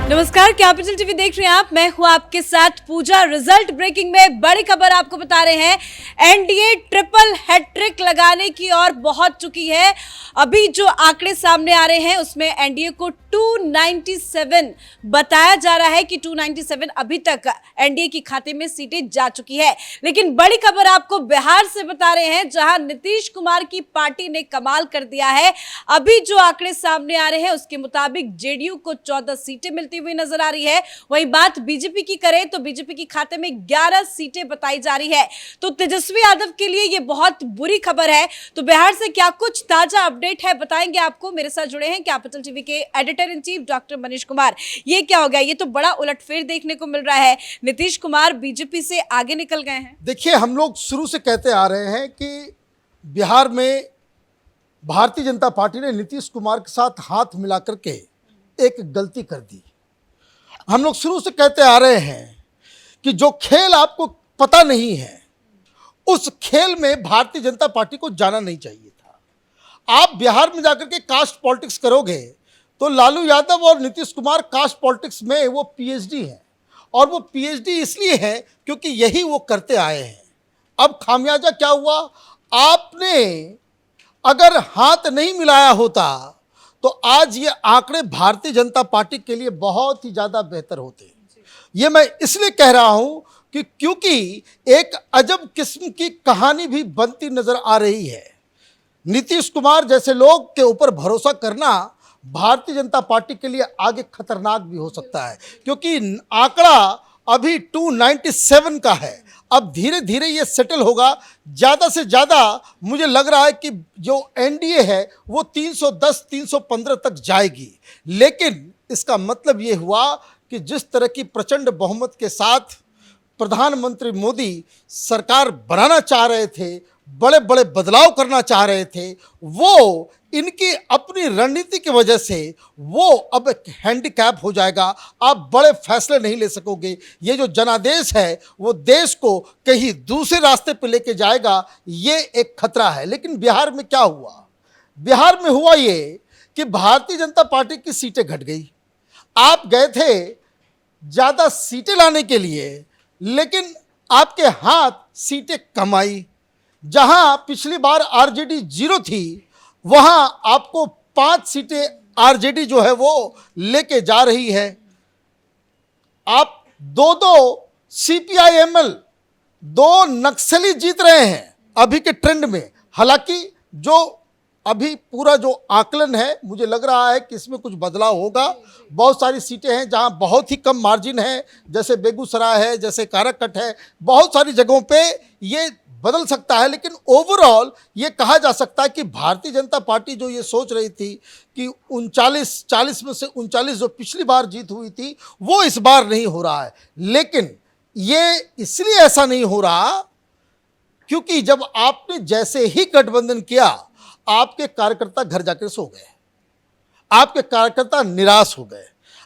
नमस्कार, capital TV देख रहे हैं आप। मैं हूं आपके साथ पूजा। रिजल्ट ब्रेकिंग में बड़ी खबर आपको बता रहे हैं। एनडीए ट्रिपल हैट्रिक लगाने की ओर पहुंच चुकी है। अभी जो आंकड़े सामने आ रहे हैं उसमें एनडीए को 297 बताया जा रहा है कि 297 अभी तक एनडीए के खाते में सीटें जा चुकी है। लेकिन बड़ी खबर आपको बिहार से बता रहे हैं, जहां नीतीश कुमार की पार्टी ने कमाल कर दिया है। अभी जो आंकड़े सामने आ रहे हैं उसके मुताबिक जेडीयू को 14 सीटें मिलती हुई नजर आ रही है। वहीं बात बीजेपी की करें तो बीजेपी के खाते में 11 सीटें बताई जा रही है। तो तेजस्वी यादव के लिए यह बहुत बुरी खबर है। तो बिहार से क्या कुछ ताजा अपडेट है बताएंगे आपको। मेरे साथ जुड़े हैं कैपिटल टीवी के editor in chief doctor Manish Kumar. ये क्या हो गया? ये तो बड़ा उलटफेर देखने को मिल रहा है। नीतीश कुमार बीजेपी से आगे निकल गए हैं। देखिए, हम लोग शुरू से कहते आ रहे हैं कि बिहार में भारतीय जनता पार्टी ने नीतीश कुमार के साथ हाथ मिला करके एक गलती कर दी। हम लोग शुरू से कहते आ रहे हैं कि जो खेल आपको पता नहीं है उस खेल में भारतीय जनता पार्टी को जाना नहीं चाहिए था। आप बिहार में जाकर के कास्ट पॉलिटिक्स करोगे तो लालू यादव और नीतीश कुमार कास्ट पॉलिटिक्स में वो पीएचडी हैं, और वो पीएचडी इसलिए है क्योंकि यही वो करते आए हैं। अब खामियाजा क्या हुआ? आपने अगर हाथ नहीं मिलाया होता तो आज ये आंकड़े भारतीय जनता पार्टी के लिए बहुत ही ज़्यादा बेहतर होते। ये मैं इसलिए कह रहा हूं कि क्योंकि एक अजब किस्म की कहानी भी बनती नजर आ रही है। नीतीश कुमार जैसे लोग के ऊपर भरोसा करना भारतीय जनता पार्टी के लिए आगे खतरनाक भी हो सकता है, क्योंकि आंकड़ा अभी 297 का है। अब धीरे धीरे ये सेटल होगा। ज़्यादा से ज़्यादा मुझे लग रहा है कि जो एनडीए है वो 310-315 तक जाएगी। लेकिन इसका मतलब ये हुआ कि जिस तरह की प्रचंड बहुमत के साथ प्रधानमंत्री मोदी सरकार बनाना चाह रहे थे, बड़े बड़े बदलाव करना चाह रहे थे, वो इनकी अपनी रणनीति की वजह से वो अब एक हैंडीकैप हो जाएगा। आप बड़े फैसले नहीं ले सकोगे। ये जो जनादेश है वो देश को कहीं दूसरे रास्ते पर लेके जाएगा, ये एक खतरा है। लेकिन बिहार में क्या हुआ? बिहार में हुआ ये कि भारतीय जनता पार्टी की सीटें घट गई। आप गए थे ज़्यादा सीटें लाने के लिए, लेकिन आपके हाथ सीटें कम आई। जहां पिछली बार आरजेडी 0 थी, वहां आपको 5 सीटें आरजेडी जो है वो लेके जा रही है। आप दो सीपीआईएमएल, 2 नक्सली जीत रहे हैं अभी के ट्रेंड में। हालांकि जो अभी पूरा जो आकलन है, मुझे लग रहा है कि इसमें कुछ बदलाव होगा। बहुत सारी सीटें हैं जहां बहुत ही कम मार्जिन है, जैसे बेगूसराय है, जैसे काराकट है, बहुत सारी जगहों पे ये बदल सकता है। लेकिन ओवरऑल ये कहा जा सकता है कि भारतीय जनता पार्टी जो ये सोच रही थी कि 40 में से 39 जो पिछली बार जीत हुई थी वो इस बार नहीं हो रहा है। लेकिन ये इसलिए ऐसा नहीं हो रहा क्योंकि जब आपने जैसे ही गठबंधन किया, आपके कार्यकर्ता घर जाकर सो गए, आपके कार्यकर्ता निराश हो गए।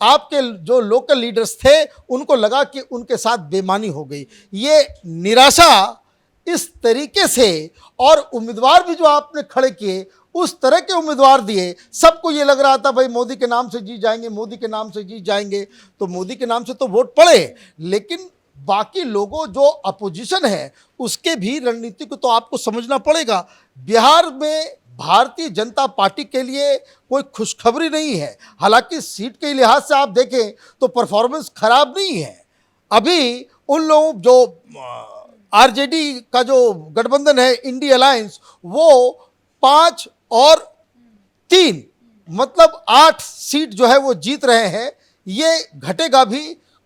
आपके जो लोकल लीडर्स थे उनको लगा कि उनके साथ बेईमानी हो गई। ये निराशा इस तरीके से, और उम्मीदवार भी जो आपने खड़े किए उस तरह के उम्मीदवार दिए, सबको ये लग रहा था भाई मोदी के नाम से जीत जाएंगे, मोदी के नाम से जीत जाएंगे, तो मोदी के नाम से तो वोट पड़े। लेकिन बाकी लोगों जो अपोजिशन है उसके भी रणनीति को तो आपको समझना पड़ेगा। बिहार में भारतीय जनता पार्टी के लिए कोई खुशखबरी नहीं है। हालांकि सीट के लिहाज से आप देखें तो परफॉर्मेंस खराब नहीं है। अभी उन लोगों जो आरजेडी का जो गठबंधन है, इंडिया अलायंस, वो 5 और 3 मतलब 8 सीट जो है वो जीत रहे हैं। ये घटेगा भी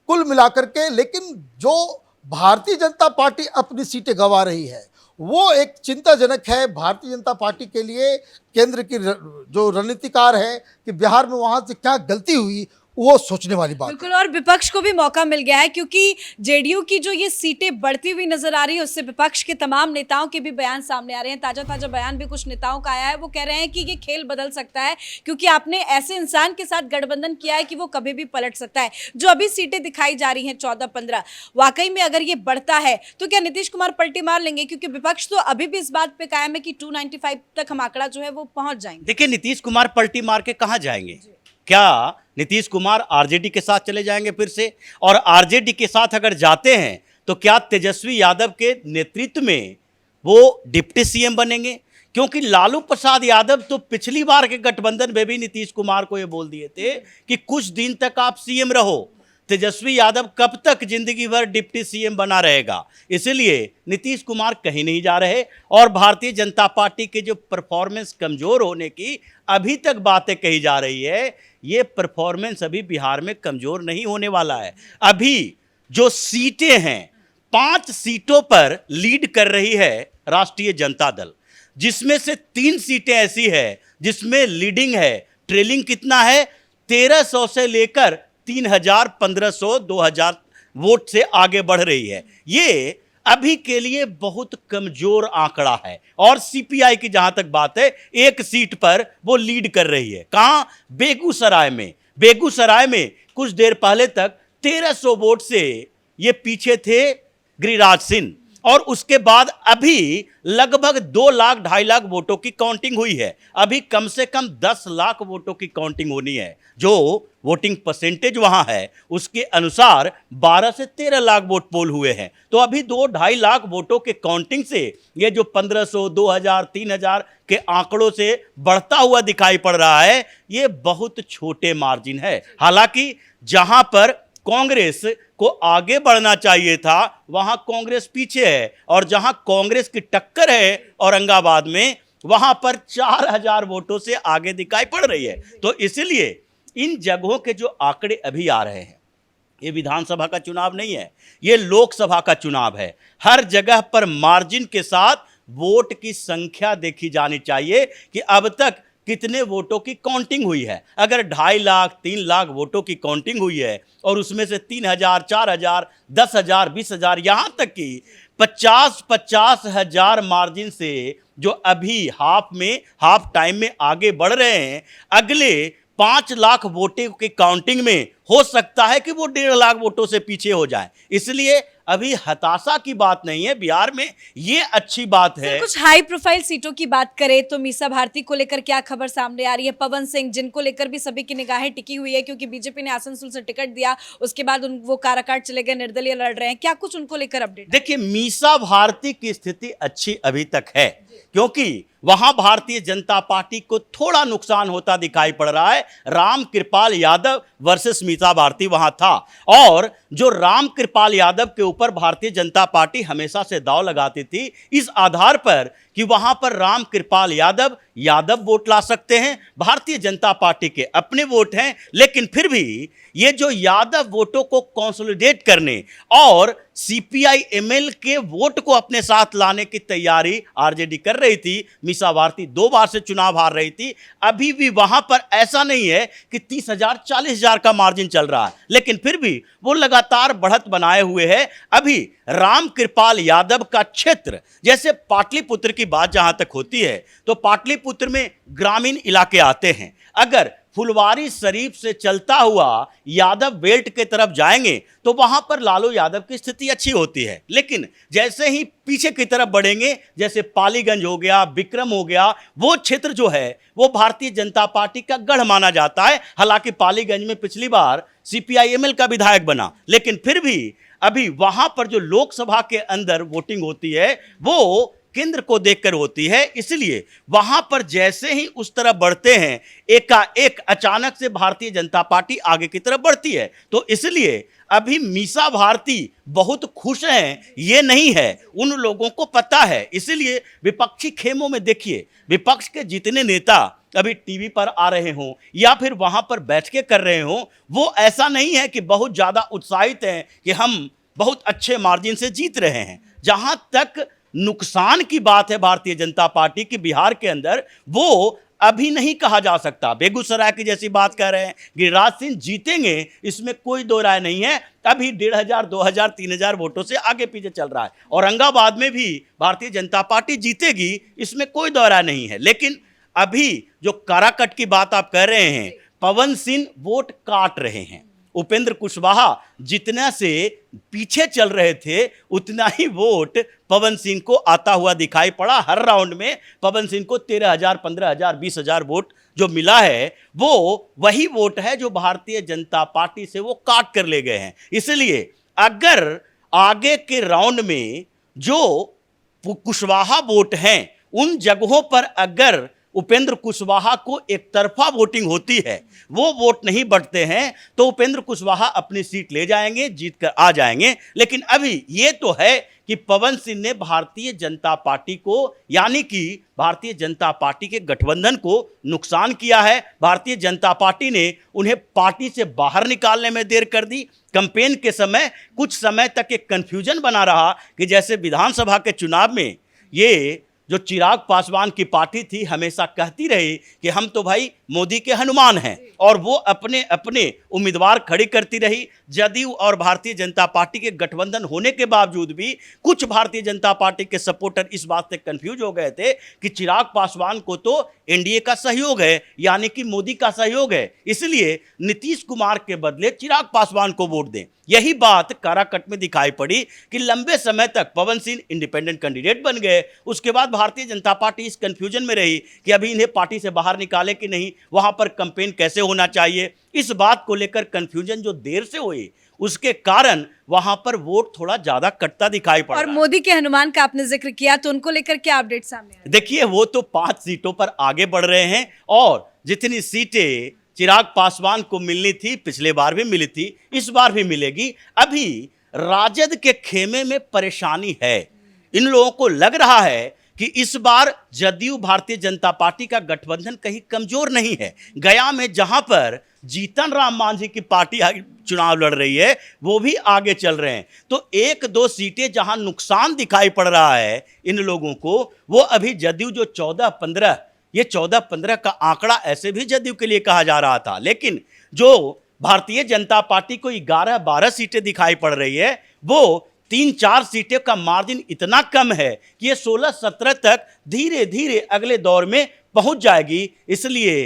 कुल मिलाकर के। लेकिन जो भारतीय जनता पार्टी अपनी सीटें गंवा रही है वो एक चिंताजनक है भारतीय जनता पार्टी के लिए। केंद्र की जो रणनीतिकार है कि बिहार में वहां से क्या गलती हुई, वो सोचने वाली बात। बिल्कुल, और विपक्ष को भी मौका मिल गया है क्योंकि जेडीयू की जो ये सीटें बढ़ती हुई नजर आ रही है उससे विपक्ष के तमाम नेताओं के भी बयान सामने आ रहे हैं। ताजा बयान भी कुछ नेताओं का आया है। वो कह रहे हैं कि ये खेल बदल सकता है क्योंकि आपने ऐसे इंसान के साथ गठबंधन किया है कि वो कभी भी पलट सकता है। जो अभी सीटें दिखाई जा रही हैं 14-15, वाकई में अगर ये बढ़ता है तो क्या नीतीश कुमार पलटी मार लेंगे? क्योंकि विपक्ष तो अभी भी इस बात पे कायम है कि 295 तक हम आंकड़ा जो है वो पहुंच जाएंगे। देखिए, नीतीश कुमार पलटी मार के कहां जाएंगे, क्या नीतीश कुमार आरजेडी के साथ चले जाएंगे फिर से? और आरजेडी के साथ अगर जाते हैं तो क्या तेजस्वी यादव के नेतृत्व में वो डिप्टी सीएम बनेंगे? क्योंकि लालू प्रसाद यादव तो पिछली बार के गठबंधन में भी नीतीश कुमार को ये बोल दिए थे कि कुछ दिन तक आप सीएम रहो। तेजस्वी यादव कब तक जिंदगी भर डिप्टी सीएम बना रहेगा? इसलिए नीतीश कुमार कहीं नहीं जा रहे और भारतीय जनता पार्टी के जो परफॉर्मेंस कमजोर होने की अभी तक बातें कही जा रही है, ये परफॉर्मेंस अभी बिहार में कमजोर नहीं होने वाला है। अभी जो सीटें हैं, 5 सीटों पर लीड कर रही है राष्ट्रीय जनता दल, जिसमें से 3 सीटें ऐसी है जिसमें लीडिंग है। ट्रेलिंग कितना है? 1300 से लेकर 3000, 1500, 2000 वोट से आगे बढ़ रही है। ये अभी के लिए बहुत कमजोर आंकड़ा है। और सीपीआई की जहां तक बात है, 1 सीट पर वो लीड कर रही है। कहां? बेगूसराय में। बेगूसराय में कुछ देर पहले तक 1300 वोट से ये पीछे थे गिरिराज सिंह, और उसके बाद अभी लगभग 2 लाख 2.5 लाख वोटों की काउंटिंग हुई है। अभी कम से कम 10 लाख वोटों की काउंटिंग होनी है। जो वोटिंग परसेंटेज वहां है उसके अनुसार 12 से 13 लाख वोट पोल हुए हैं। तो अभी 2-2.5 लाख वोटों के काउंटिंग से ये जो 1500, 2000, 3000 के आंकड़ों से बढ़ता हुआ दिखाई पड़ रहा है, ये बहुत छोटे मार्जिन है। हालांकि जहां पर कांग्रेस को आगे बढ़ना चाहिए था वहां कांग्रेस पीछे है, और जहां कांग्रेस की टक्कर है औरंगाबाद में, वहां पर 4000 वोटों से आगे दिखाई पड़ रही है। तो इसलिए इन जगहों के जो आंकड़े अभी आ रहे हैं, ये विधानसभा का चुनाव नहीं है, ये लोकसभा का चुनाव है। हर जगह पर मार्जिन के साथ वोट की संख्या देखी जानी चाहिए कि अब तक कितने वोटों की काउंटिंग हुई है। अगर 2.5 लाख, 3 लाख वोटों की काउंटिंग हुई है और उसमें से 3000, 4000, 10,000, 20,000, यहां तक कि 50 हजार मार्जिन से जो अभी हाफ टाइम में आगे बढ़ रहे हैं, अगले 5 लाख वोटों की काउंटिंग में हो सकता है कि वो 1.5 लाख वोटों से पीछे हो जाए। इसलिए अभी हताशा की बात नहीं है बिहार में, ये अच्छी बात है। कुछ हाई प्रोफाइल सीटों की बात करें तो मीसा भारती को लेकर क्या खबर सामने आ रही है? पवन सिंह, जिनको लेकर भी सभी की निगाहें टिकी हुई है क्योंकि बीजेपी ने आसनसोल से टिकट दिया, उसके बाद वो काराकाट चले गए, निर्दलीय लड़ रहे हैं, क्या कुछ उनको लेकर अपडेट? देखिए, मीसा भारती की स्थिति अच्छी अभी तक है क्योंकि वहां भारतीय जनता पार्टी को थोड़ा नुकसान होता दिखाई पड़ रहा है। राम कृपाल यादव वर्सेस मीसा भारती वहां था, और जो राम कृपाल यादव के ऊपर भारतीय जनता पार्टी हमेशा से दांव लगाती थी इस आधार पर कि वहां पर राम कृपाल यादव वोट ला सकते हैं, भारतीय जनता पार्टी के अपने वोट हैं, लेकिन फिर भी ये जो यादव वोटों को कंसोलिडेट करने और सीपीआई एमएल के वोट को अपने साथ लाने की तैयारी आरजेडी कर रही थी। मीसा भारती 2 बार से चुनाव हार रही थी। अभी भी वहां पर ऐसा नहीं है कि 30,000, 40,000 का मार्जिन चल रहा है, लेकिन फिर भी वो लगातार बढ़त बनाए हुए है। अभी राम कृपाल यादव का क्षेत्र, जैसे पाटलिपुत्र की बात जहां तक होती है तो पाटलिपुत्र में ग्रामीण इलाके आते हैं। अगर फुलवारी शरीफ से चलता हुआ यादव बेल्ट के तरफ जाएंगे तो वहां पर लालू यादव की स्थिति अच्छी होती है, लेकिन जैसे ही पीछे की तरफ बढ़ेंगे, जैसे पालीगंज हो गया, विक्रम हो गया, वो क्षेत्र जो है वो भारतीय जनता पार्टी का गढ़ माना जाता है। हालांकि पालीगंज में पिछली बार सीपीआई एमएल का विधायक बना, लेकिन फिर भी अभी वहां पर जो लोकसभा के अंदर वोटिंग होती है वो केंद्र को देखकर होती है। इसलिए वहां पर जैसे ही उस तरफ बढ़ते हैं, एकाएक अचानक से भारतीय जनता पार्टी आगे की तरफ बढ़ती है। तो इसलिए अभी मीसा भारती बहुत खुश हैं ये नहीं है, उन लोगों को पता है। इसलिए विपक्षी खेमों में देखिए, विपक्ष के जितने नेता अभी टीवी पर आ रहे हों या फिर वहां पर बैठ के कर रहे हों, वो ऐसा नहीं है कि बहुत ज्यादा उत्साहित हैं कि हम बहुत अच्छे मार्जिन से जीत रहे हैं। जहां तक नुकसान की बात है भारतीय जनता पार्टी की बिहार के अंदर, वो अभी नहीं कहा जा सकता। बेगूसराय की जैसी बात कर रहे हैं, गिरिराज सिंह जीतेंगे, इसमें कोई दो राय नहीं है। अभी 1,500, 2,000, 3,000 वोटों से आगे पीछे चल रहा है। औरंगाबाद में भी भारतीय जनता पार्टी जीतेगी, इसमें कोई दो राय नहीं है। लेकिन अभी जो काराकट की बात आप कर रहे हैं, पवन सिंह वोट काट रहे हैं। उपेंद्र कुशवाहा जितना से पीछे चल रहे थे उतना ही वोट पवन सिंह को आता हुआ दिखाई पड़ा। हर राउंड में पवन सिंह को 13,000, 15,000, 20,000 वोट जो मिला है वो वही वोट है जो भारतीय जनता पार्टी से वो काट कर ले गए हैं। इसलिए अगर आगे के राउंड में जो कुशवाहा वोट हैं उन जगहों पर अगर उपेंद्र कुशवाहा को एक तरफा वोटिंग होती है, वो वोट नहीं बढ़ते हैं, तो उपेंद्र कुशवाहा अपनी सीट ले जाएंगे, जीत कर आ जाएंगे। लेकिन अभी ये तो है कि पवन सिंह ने भारतीय जनता पार्टी को यानी कि भारतीय जनता पार्टी के गठबंधन को नुकसान किया है। भारतीय जनता पार्टी ने उन्हें पार्टी से बाहर निकालने में देर कर दी। कैंपेन के समय कुछ समय तक एक कन्फ्यूजन बना रहा कि जैसे विधानसभा के चुनाव में ये जो चिराग पासवान की पार्टी थी हमेशा कहती रही कि हम तो भाई मोदी के हनुमान हैं, और वो अपने अपने उम्मीदवार खड़ी करती रही। जदयू और भारतीय जनता पार्टी के गठबंधन होने के बावजूद भी कुछ भारतीय जनता पार्टी के सपोर्टर इस बात से कंफ्यूज हो गए थे कि चिराग पासवान को तो एनडीए का सहयोग है, यानी कि मोदी का सहयोग है, इसलिए नीतीश कुमार के बदले चिराग पासवान को वोट दें। यही बात काराकट में दिखाई पड़ी कि लंबे समय तक पवन सिंह इंडिपेंडेंट कैंडिडेट बन गए। उसके बाद भारतीय जनता पार्टी इस कंफ्यूजन में रही कि अभी इन्हें पार्टी से बाहर निकाले कि नहीं, वहां पर कैंपेन कैसे होना चाहिए। इस बात को लेकर कंफ्यूजन जो देर से हुई उसके कारण वहां पर वोट थोड़ा ज्यादा कटता दिखाई पड़ा। और मोदी के हनुमान का आपने जिक्र किया, तो उनको लेकर क्या अपडेट सामने आ रहा है? देखिए, वो तो 5 सीटों पर आगे बढ़ रहे हैं और जितनी सीटें चिराग पासवान को मिलनी थी, पिछले बार भी मिली थी, इस बार भी मिलेगी। अभी राजद के खेमे में परेशानी है। इन लोगों को लग रहा है कि इस बार जदयू भारतीय जनता पार्टी का गठबंधन कहीं कमजोर नहीं है। गया में जहां पर जीतन राम मांझी की पार्टी चुनाव लड़ रही है वो भी आगे चल रहे हैं, तो 1-2 सीटें जहां नुकसान दिखाई पड़ रहा है इन लोगों को, वो अभी जदयू जो 14-15, ये 14-15 का आंकड़ा ऐसे भी जदयू के लिए कहा जा रहा था, लेकिन जो भारतीय जनता पार्टी को 11-12 सीटें दिखाई पड़ रही है वो 3-4 सीटें का मार्जिन इतना कम है कि ये 16-17 तक धीरे धीरे अगले दौर में पहुंच जाएगी। इसलिए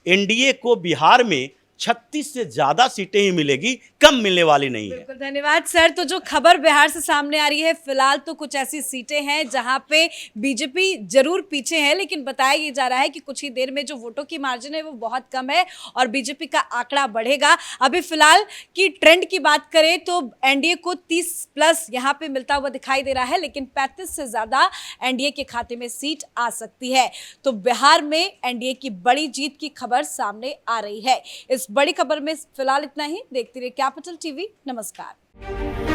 एनडीए को बिहार में 36 से ज्यादा सीटें ही मिलेगी, कम मिलने वाली नहीं है। बिल्कुल, धन्यवाद सर। तो जो खबर बिहार से सामने आ रही है, फिलहाल तो कुछ ऐसी सीटें हैं जहां पे बीजेपी जरूर पीछे है, लेकिन बताया ये जा रहा है कि कुछ ही देर में जो वोटों की मार्जिन है वो बहुत कम है और बीजेपी का आंकड़ा बढ़ेगा। अभी फिलहाल की ट्रेंड की बात करें तो एनडीए को 30+ यहाँ पे मिलता हुआ दिखाई दे रहा है, लेकिन 35 से ज्यादा एनडीए के खाते में सीट आ सकती है। तो बिहार में एनडीए की बड़ी जीत की खबर सामने आ रही है। इस बड़ी खबर में फिलहाल इतना ही। देखते रहिए कैपिटल टीवी। नमस्कार।